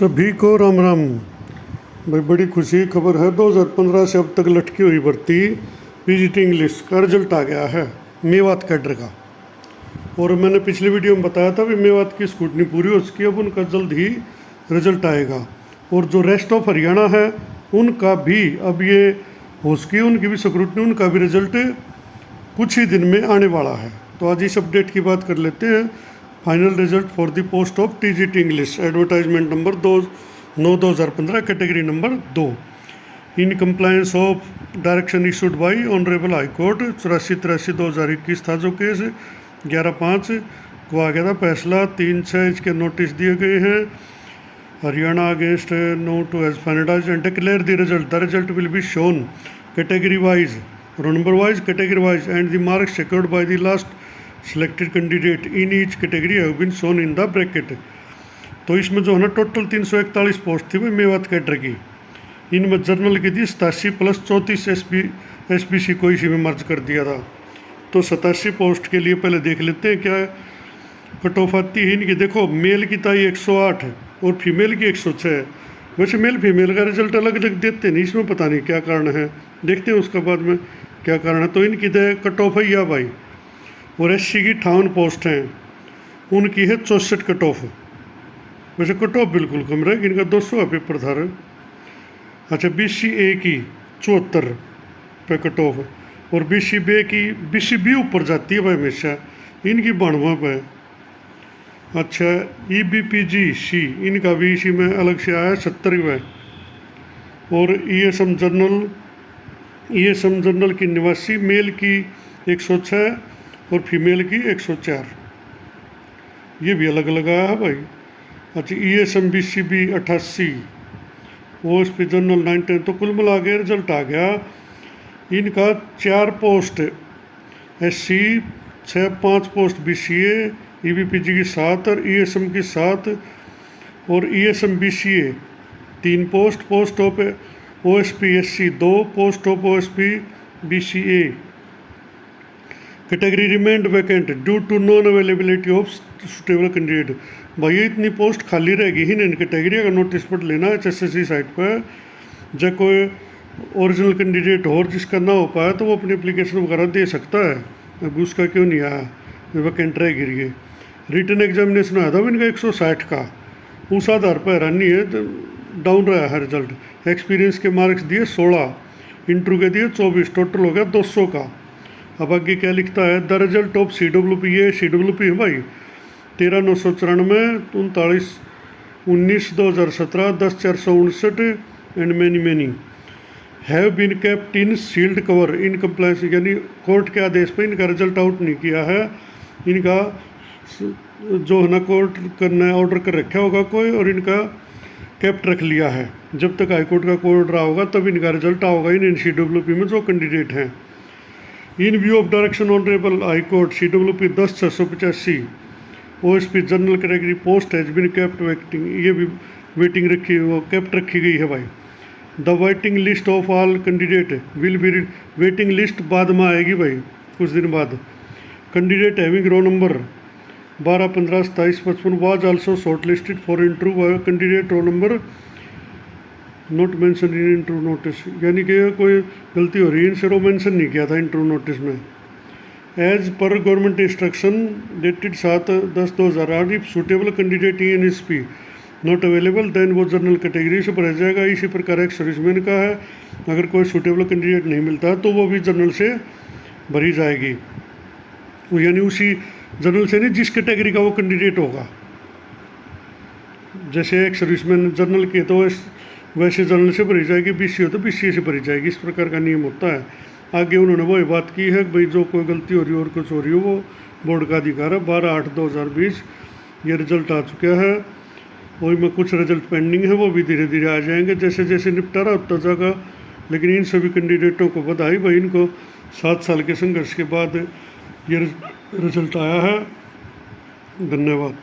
सभी को राम राम। भाई बड़ी खुशी खबर है, 2015 से अब तक लटकी हुई भर्ती पीजीटी इंग्लिश का रिजल्ट आ गया है मेवात कैडर का। और मैंने पिछले वीडियो में बताया था भी मेवात की स्कूटनी पूरी हो चुकी है, अब उनका जल्द ही रिजल्ट आएगा। और जो रेस्ट ऑफ हरियाणा है उनका भी अब ये हो चुकी है, उनकी भी स्क्रूटनी, उनका भी रिजल्ट कुछ ही दिन में आने वाला है। तो आज इस अपडेट की बात कर लेते हैं। Final result for the post of TGT English, advertisement number 9/2015, category number 2, in compliance of direction issued by honourable high court 84/83/2021 था जो केस 11/5 को आ गया था फैसला। 3/6 इसके नोटिस दिए गए हैं। Haryana against no to as finalize and declare the result will be shown category wise, roll number wise, category wise and the marks secured by the last selected candidate in each category have been shown in the bracket. तो इसमें जो है ना total 341 post थी वही Mewat cadre की। इनमें journal की थी 87 + 34 SBC को इसी में मर्ज कर दिया था। तो 87 पोस्ट के लिए पहले देख लेते हैं क्या कट ऑफ आती है इनकी। देखो मेल की ताई 108 और फीमेल की 106। वैसे मेल फीमेल का रिजल्ट अलग अलग देते नहीं, इसमें पता नहीं क्या कारण है, देखते हैं उसके बाद में क्या कारण है। तो इनकी कट ऑफ है या भाई। और SC की 58 पोस्ट हैं, उनकी है 64 कट ऑफ। वैसे कट ऑफ बिल्कुल कम रहेगी, इनका 200 का पेपर था। अच्छा, BCA की 74 पे कट ऑफ, और BCB ऊपर जाती है भाई हमेशा, इनकी 92 पे। अच्छा, EBPGC इनका भी इसी में अलग से आया 70 पे। और ESM जनरल की 89, मेल की 106 और फीमेल की 104, ये भी अलग अलग आया है भाई। अच्छा, ESM BCB 88, OSP जनरल 19। तो कुल मिला के रिजल्ट आ गया इनका 4 post SC, 5 post BCA, EBPG की 7 और ESM की 7, और ESM BCA 3 post of OSP SC 2 post of OSP BCA। Category remained vacant due to non availability of suitable candidate. भाई इतनी पोस्ट खाली रहेगी ही नहीं कैटेगरी, अगर नोटिस पढ़ लेना HSSC साइट पर। जब कोई ओरिजिनल कैंडिडेट हो और जिसका ना हो पाया तो वो अपनी एप्लीकेशन वगैरह दे सकता है। अभी उसका क्यों नहीं आया, वैकेंट रह गिर गई। रिटन एग्जामिनेशन आया था इनका 160 का, उस आधार पर हैरानी है डाउन रहा है रिजल्ट। एक्सपीरियंस के मार्क्स दिए 16, इंटरव्यू के दिए 24, टोटल हो गया 200 का। अब आगे क्या लिखता है, द रिजल्ट ऑफ CWP, ये CWP है भाई 13/994, 39/19/2017, 10/459 and many have been kept in sealed cover in compliance. यानी कोर्ट के आदेश पर इनका रिजल्ट आउट नहीं किया है, इनका जो है ना कोर्ट करना ऑर्डर कर रखा होगा कोई, और इनका कैप्ट रख लिया है। जब तक हाईकोर्ट का कोई ऑर्डर होगा तब इनका रिजल्ट आओगा इन CWP में जो कैंडिडेट हैं। In view of direction honourable high court CWP 10/685, OSP general category post has been kept waiting, ये भी वेटिंग रखी, वो केप्ट रखी गई है भाई। The waiting list of all candidate will be, waiting list बाद में आएगी भाई कुछ दिन बाद। Candidate having roll number 12, 15, 27, 55 was also short listed for interview. Candidate roll number note mention in interview notice, यानी कि कोई गलती हो रही है, इनसे रो मेंशन नहीं किया था इंटरव्यू नोटिस में। As per government instruction dated 7/10/2008, if suitable candidate ENSP not available then वो जनरल कैटेगरी से भरा जाएगा। इसी प्रकार एक सर्विसमैन का है, अगर कोई सुटेबल कैंडिडेट नहीं मिलता तो वो भी जनरल से भरी जाएगी, यानी उसी जनरल से नहीं जिस कैटेगरी का वो कैंडिडेट होगा। जैसे एक सर्विसमैन जनरल के तो वैसे जनरल से भरी जाएगी, BC हो तो BCA से भरी जाएगी, इस प्रकार का नियम होता है। आगे उन्होंने वही बात की है कि भाई जो कोई गलती हो रही हो और कुछ हो रही हो वो बोर्ड का अधिकार है। 12/8/2020 ये रिजल्ट आ चुका है, वही में कुछ रिजल्ट पेंडिंग है, वो भी धीरे धीरे आ जाएंगे जैसे जैसे निपटारा होता जाएगा। लेकिन इन सभी कैंडिडेटों को बधाई भाई, इनको 7 साल के संघर्ष के बाद ये रिजल्ट आया है। धन्यवाद।